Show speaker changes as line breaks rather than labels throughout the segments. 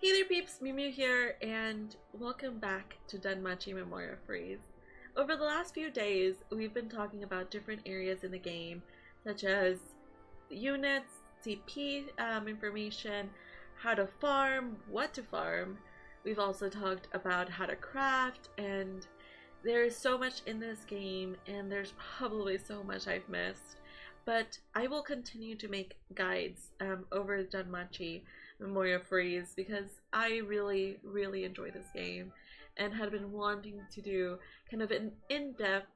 Hey there peeps, mewmew here, and welcome back to Danmachi Memoria Freese. Over the last few days, we've been talking about different areas in the game, such as units, CP information, how to farm, what to farm. We've also talked about how to craft, and there's so much in this game, and there's probably so much I've missed. But I will continue to make guides over Danmachi Memoria Freese because I really enjoy this game and had been wanting to do kind of an in-depth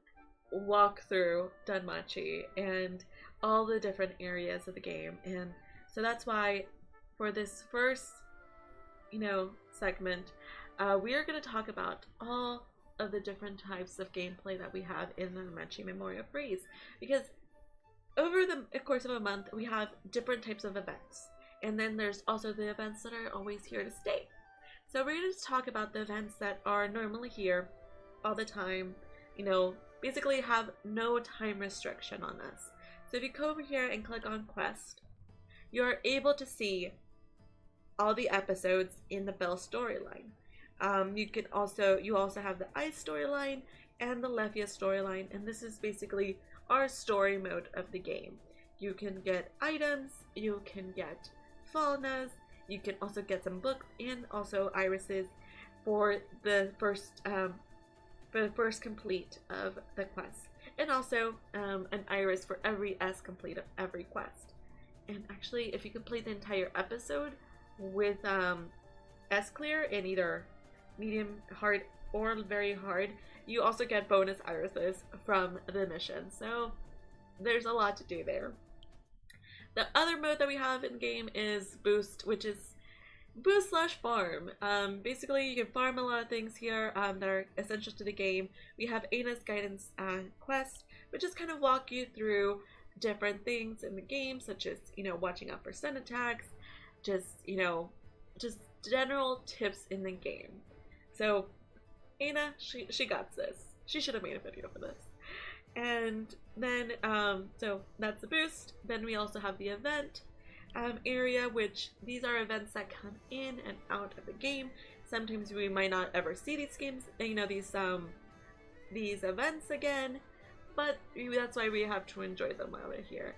walkthrough Danmachi and all the different areas of the game. And so that's why for this first, segment, we are going to talk about all of the different types of gameplay that we have in the Danmachi Memoria Freese, because over the course of a month we have different types of events, and then there's also the events that are always here to stay. So we're going to talk about the events that are normally here all the time, basically have no time restriction on us. So if you come over here and click on quest, you're able to see all the episodes in the Bell storyline. You also have the Ice storyline and the Lefia storyline, and this is basically our story mode of the game. You can get items, you can get faunas, you can also get some books and also irises for the first complete of the quest, and also an iris for every S complete of every quest. And actually, if you complete the entire episode with S clear in either medium, hard, or very hard, you also get bonus irises from the mission. So there's a lot to do there. The other mode that we have in game is boost, which is boost slash farm. Basically, you can farm a lot of things here that are essential to the game. We have Ana's guidance quest, which is kind of walk you through different things in the game, such as watching out for stun attacks, just general tips in the game. So Ana, she got this. She should have made a video for this. And then, so that's the boost. Then we also have the event area, which these are events that come in and out of the game. Sometimes we might not ever see these these events again, but that's why we have to enjoy them while they're here.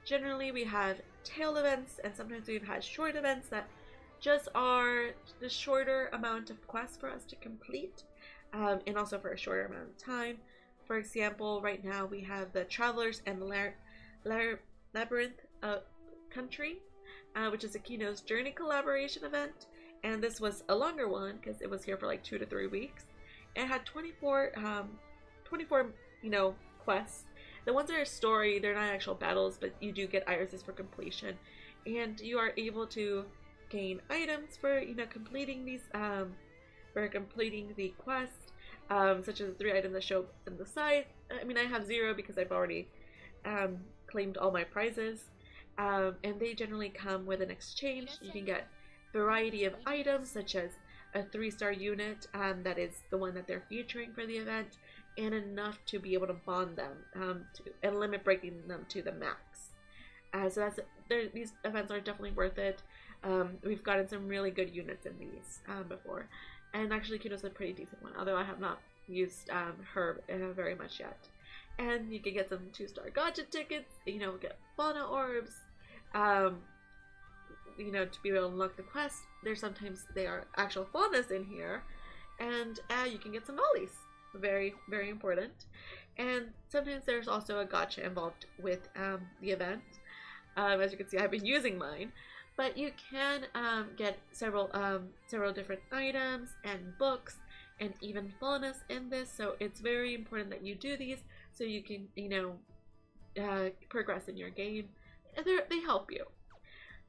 Generally, we have tail events, and sometimes we've had short events that just are the shorter amount of quests for us to complete, and also for a shorter amount of time. For example, right now we have the Travelers and Labyrinth Country, which is a Kino's Journey collaboration event, and this was a longer one because it was here for like 2 to 3 weeks. It had 24 quests. The ones that are story, they're not actual battles, but you do get irises for completion, and you are able to gain items for completing these the quest, such as the 3 items that show up on the side. I mean, I have 0 because I've already claimed all my prizes, and they generally come with an exchange. You can get variety of items, such as a 3-star unit that is the one that they're featuring for the event, and enough to be able to bond them and limit breaking them to the max. So these events are definitely worth it. We've gotten some really good units in these before, and actually Kino's a pretty decent one, although I have not used her very much yet. And you can get some 2-star gacha tickets, get fauna orbs, to be able to unlock the quest. Sometimes they are actual faunas in here, and you can get some volleys. Very important. And sometimes there's also a gacha involved with the event. As you can see, I've been using mine. But you can get several different items and books and even bonus in this, so it's very important that you do these so you can progress in your game. And they help you.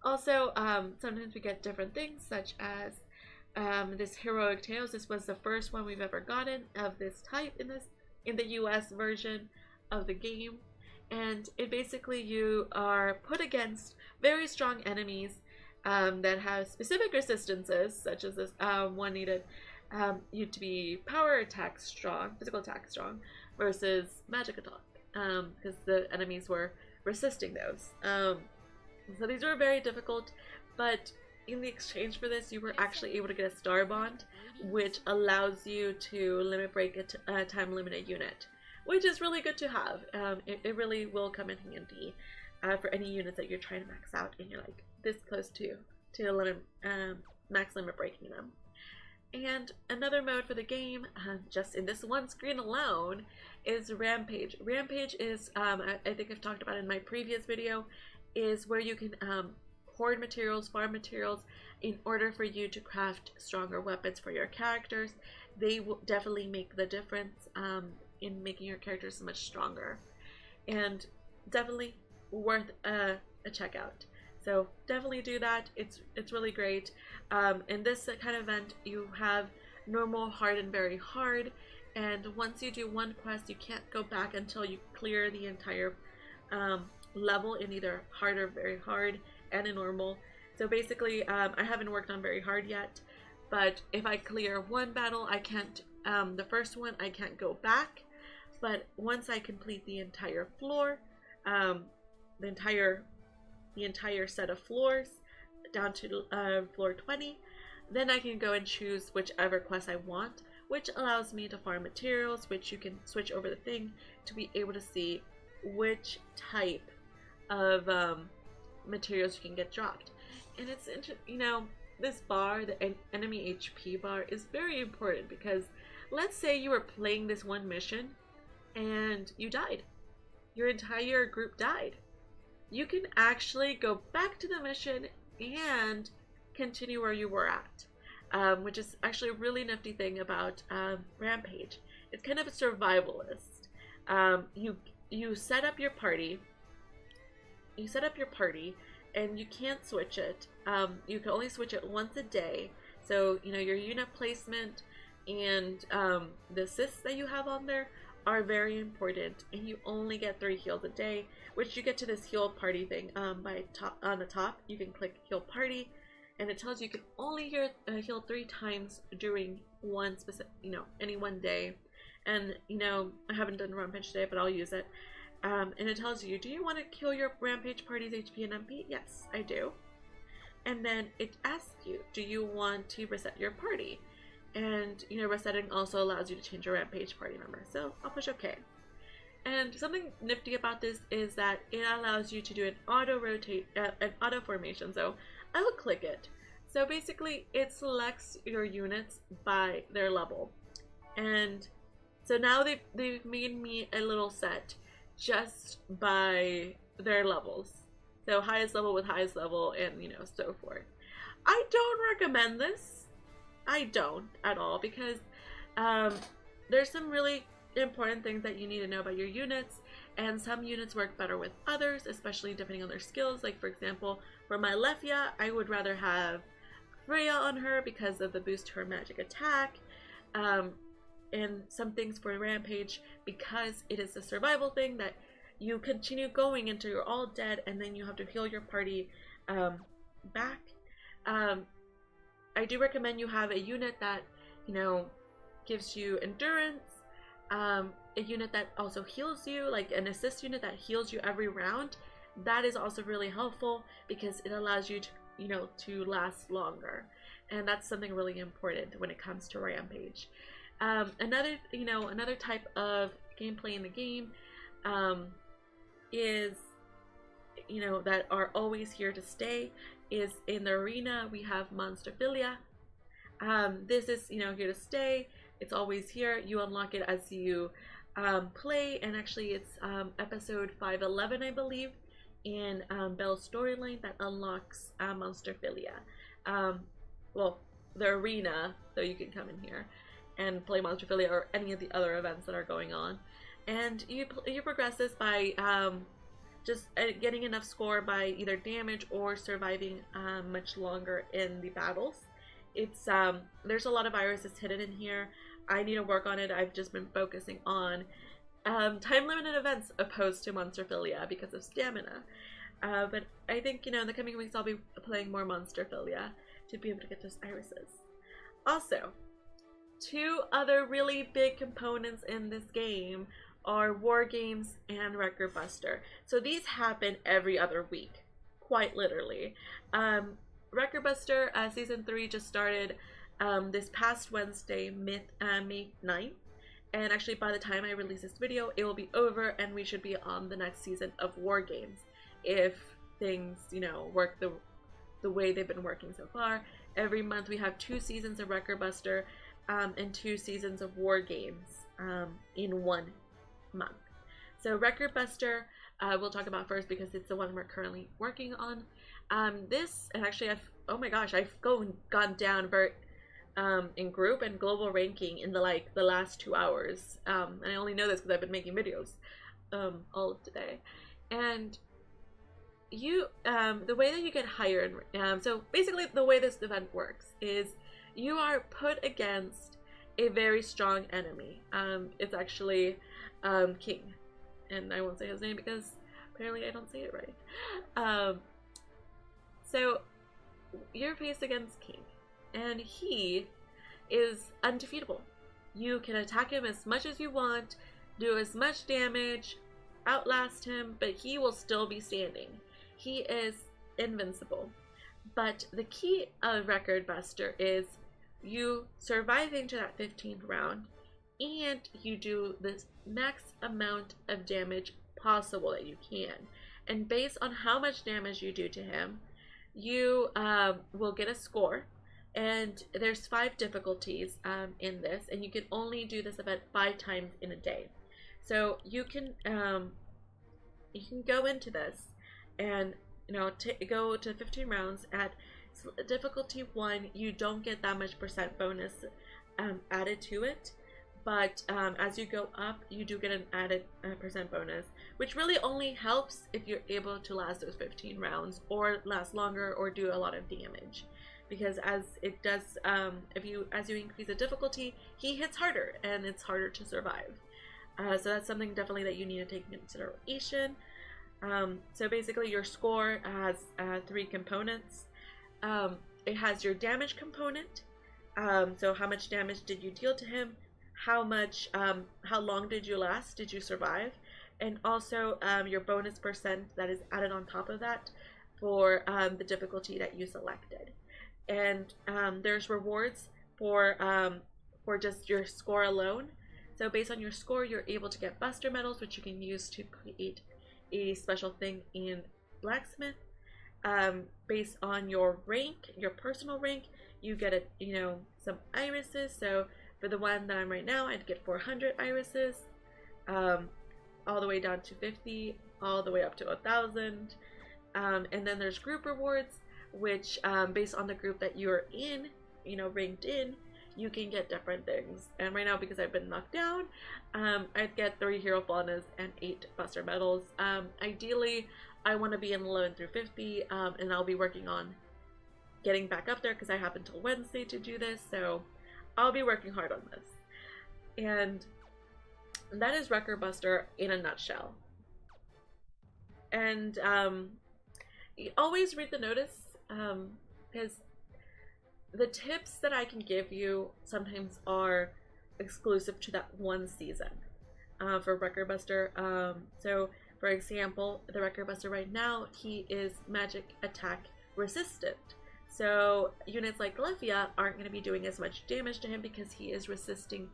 Also, sometimes we get different things, such as this Heroic Tales. This was the first one we've ever gotten of this type in the US version of the game. And it basically, you are put against very strong enemies that have specific resistances, such as this one needed you to be power attack strong, physical attack strong, versus magic attack, because the enemies were resisting those. So these were very difficult, but in the exchange for this, you were actually able to get a star bond, which allows you to limit break a time limited unit, which is really good to have. It really will come in handy for any units that you're trying to max out and you're like this close to limit, max limit breaking them. And another mode for the game, just in this one screen alone, is Rampage. Rampage is, I think I've talked about in my previous video, is where you can hoard materials, farm materials, in order for you to craft stronger weapons for your characters. They will definitely make the difference in making your characters much stronger. And definitely worth a check out. So definitely do that. It's really great. In this kind of event, you have normal, hard, and very hard. And once you do one quest, you can't go back until you clear the entire level in either hard or very hard and in normal. So basically, I haven't worked on very hard yet, but if I clear one battle, I can't, the first one, I can't go back. But once I complete the entire floor, the entire set of floors down to floor 20, then I can go and choose whichever quest I want, which allows me to farm materials, which you can switch over the thing to be able to see which type of materials you can get dropped. And it's you know, this bar, the enemy HP bar, is very important because let's say you were playing this one mission and you died. Your entire group died. You can actually go back to the mission and continue where you were at, which is actually a really nifty thing about Rampage. It's kind of a survivalist. You set up your party. And you can't switch it. You can only switch it once a day. So you know your unit placement and the assists that you have on there are very important, and you only get 3 heals a day, which you get to this heal party thing on the top. You can click heal party, and it tells you can only heal 3 times during one specific, any one day. And I haven't done rampage today, but I'll use it. And it tells you, do you want to kill your rampage party's HP and MP? Yes, I do. And then it asks you, do you want to reset your party? And resetting also allows you to change your rampage party member. So I'll push OK. And something nifty about this is that it allows you to do an auto formation. So I will click it. So basically it selects your units by their level. And so now they've made me a little set just by their levels. So highest level with highest level, and so forth. I don't recommend this. I don't at all, because there's some really important things that you need to know about your units, and some units work better with others, especially depending on their skills. Like for example, for my Lefia, I would rather have Freya on her because of the boost to her magic attack, and some things for Rampage because it is a survival thing that you continue going until you're all dead, and then you have to heal your party back. I do recommend you have a unit that gives you endurance, a unit that also heals you, like an assist unit that heals you every round. That is also really helpful because it allows you to to last longer, and that's something really important when it comes to Rampage. Another type of gameplay in the game is that are always here to stay is in the arena. We have monsterphilia. This is here to stay. It's always here. You unlock it as you play, and actually it's episode 511, I believe, in Belle's storyline that unlocks monsterphilia. Well, the arena, so you can come in here and play monsterphilia or any of the other events that are going on, and you progress this by just getting enough score by either damage or surviving much longer in the battles. It's there's a lot of viruses hidden in here. I need to work on it. I've just been focusing on time limited events opposed to monsterphilia because of stamina. But I think in the coming weeks I'll be playing more monsterphilia to be able to get those irises. Also, 2 other really big components in this game are war games and record buster. So these happen every other week, quite literally. Record Buster Season 3 just started this past Wednesday, May 9th. And actually, by the time I release this video, it will be over and we should be on the next season of War Games. If things, you know, work the way they've been working so far. Every month we have 2 seasons of Record Buster and 2 seasons of War Games in 1 month. So Record Buster we'll talk about first because it's the one we're currently working on. This, and actually oh my gosh, I've gone down very in group and global ranking in the last 2 hours. And I only know this because I've been making videos all of today. And you the way that you get higher, so basically the way this event works is you are put against a very strong enemy. It's actually King, and I won't say his name because apparently I don't say it right. So you're faced against King, and he is undefeatable. You can attack him as much as you want, do as much damage, outlast him, but he will still be standing. He is invincible. But the key of Record Buster is you surviving to that 15th round, and you do this max amount of damage possible that you can. And based on how much damage you do to him, you will get a score. And there's 5 difficulties in this, and you can only do this event 5 times in a day. So you can go into this and, you know, go to 15 rounds. At difficulty 1, you don't get that much % bonus added to it, but as you go up, you do get an added % bonus, which really only helps if you're able to last those 15 rounds or last longer or do a lot of damage. Because as it does, as you increase the difficulty, he hits harder and it's harder to survive. So that's something definitely that you need to take into consideration. So basically your score has 3 components. It has your damage component, so how much damage did you deal to him, how long did you last, did you survive, and also your bonus % that is added on top of that for the difficulty that you selected. And there's rewards for just your score alone. So based on your score, you're able to get Buster medals, which you can use to create a special thing in Blacksmith. Based on your rank, your personal rank, you get some irises. So for the one that I'm right now, I'd get 400 irises, all the way down to 50, all the way up to 1,000. And then there's group rewards, which based on the group that you're in, ranked in, you can get different things. And right now, because I've been knocked down, I'd get 3 hero faunas and 8 buster medals. Ideally, I want to be in 11 through 50, and I'll be working on getting back up there because I have until Wednesday to do this, so I'll be working hard on this. And that is Record Buster in a nutshell. And always read the notice, because the tips that I can give you sometimes are exclusive to that one season for Record Buster. So for example, the Record Buster right now, he is magic attack resistant. So units like Lefia aren't going to be doing as much damage to him because he is resisting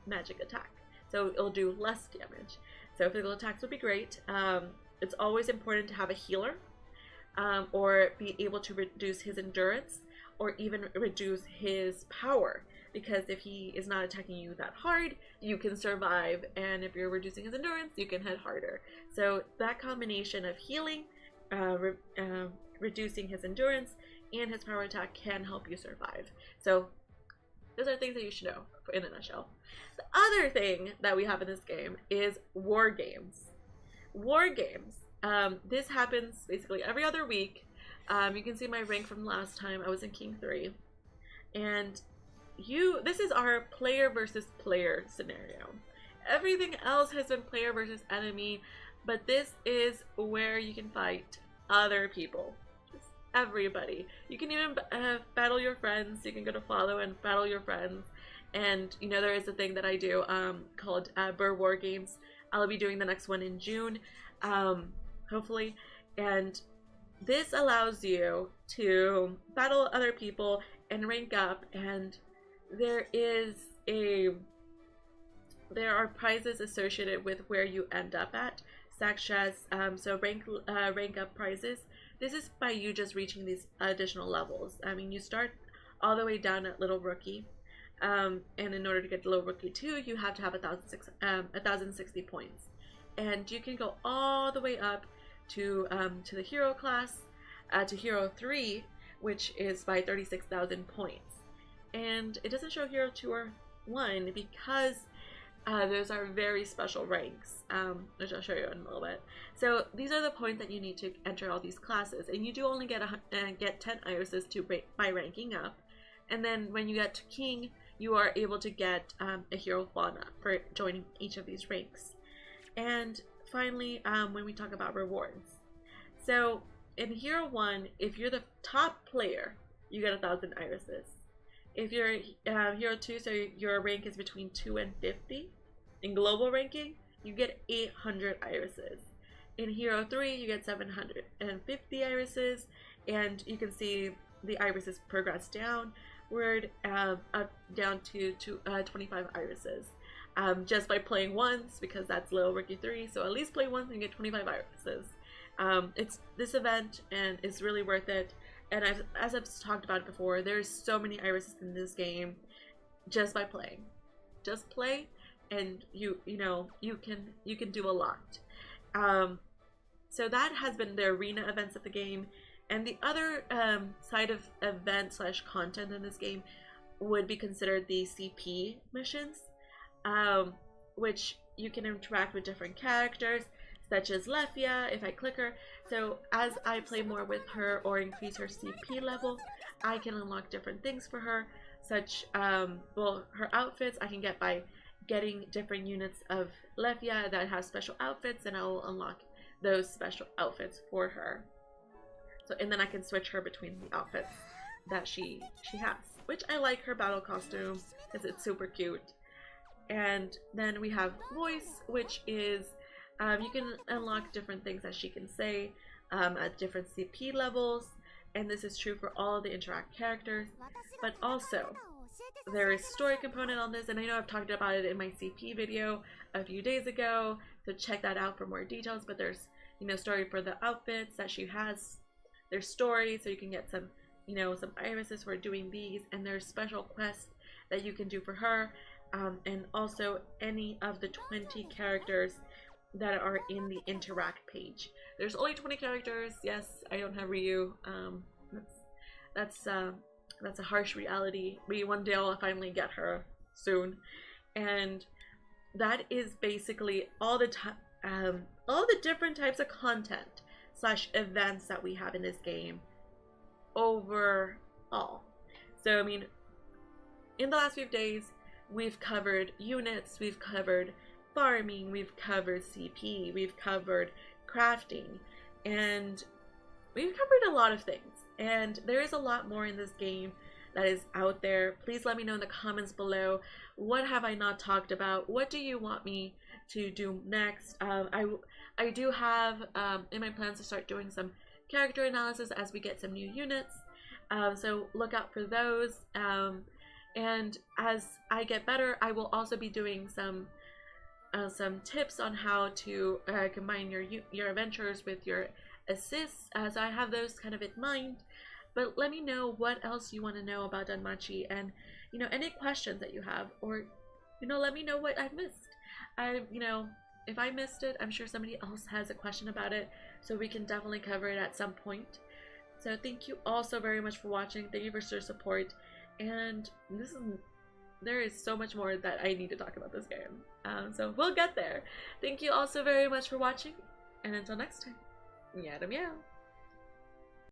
magic attack. So it'll do less damage. So physical attacks would be great. It's always important to have a healer, or be able to reduce his endurance, or even reduce his power, because if he is not attacking you that hard, you can survive, and if you're reducing his endurance, you can hit harder. So that combination of healing, reducing his endurance, and his power attack can help you survive. So those are things that you should know in a nutshell. The other thing that we have in this game is war games. War games. This happens basically every other week. You can see my rank from last time. I was in King 3. And this is our player versus player scenario. Everything else has been player versus enemy, but this is where you can fight other people. Just everybody. You can even battle your friends. You can go to follow and battle your friends. And there is a thing that I do called Burr War Games. I'll be doing the next one in June, hopefully. And this allows you to battle other people and rank up, and there are prizes associated with where you end up at, such as so rank up prizes. This is by you just reaching these additional levels. I mean, you start all the way down at little rookie, and in order to get to little rookie 2, you have to have 1,060 points, and you can go all the way up to the hero class, to hero 3, which is by 36,000 points. And it doesn't show hero 2 or 1 because those are very special ranks, which I'll show you in a little bit. So these are the points that you need to enter all these classes, and you do only get 10 irises by ranking up. And then when you get to king, you are able to get a hero fauna for joining each of these ranks. And finally, when we talk about rewards, so in hero 1, if you're the top player, you get 1,000 irises. If you're hero 2, so your rank is between 2 and 50, in global ranking, you get 800 irises. In hero 3, you get 750 irises, and you can see the irises progress downward, up down to 25 irises. Just by playing once, because that's little rookie 3, so at least play once and get 25 irises. It's this event, and it's really worth it. And as I've talked about before, there's so many irises in this game just by playing. Just play, and you can do a lot. So that has been the arena events of the game, and the other side of event / content in this game would be considered the CP missions, which you can interact with different characters, such as Lefia, if I click her. So as I play more with her or increase her CP level, I can unlock different things for her, such, well, her outfits I can get by getting different units of Lefia that has special outfits, and I will unlock those special outfits for her. So, and then I can switch her between the outfits that she has, which I like her battle costume because it's super cute. And then we have voice, which is you can unlock different things that she can say at different CP levels, and this is true for all of the interact characters. But also, there is story component on this, and I know I've talked about it in my CP video a few days ago, so check that out for more details. But there's, story for the outfits that she has. There's story, so you can get some, some irises for doing these, and there's special quests that you can do for her, and also any of the 20 characters that are in the interact page. There's only 20 characters. Yes, I don't have Ryu. That's a harsh reality. Maybe one day I'll finally get her soon, and that is basically all the different types of content / events that we have in this game overall. So I mean, in the last few days, we've covered units, we've covered farming, we've covered CP, we've covered crafting, and we've covered a lot of things. And there is a lot more in this game that is out there. Please let me know in the comments below, what have I not talked about? What do you want me to do next? I do have in my plans to start doing some character analysis as we get some new units, so look out for those. And as I get better, I will also be doing some tips on how to combine your adventures with your assists, as I have those kind of in mind. But let me know what else you want to know about Danmachi, and any questions that you have, or let me know what I've missed. If I missed it, I'm sure somebody else has a question about it, so we can definitely cover it at some point. So thank you all so very much for watching. Thank you for your support, and there is so much more that I need to talk about this game. So we'll get there. Thank you all so very much for watching, and until next time, meow meow.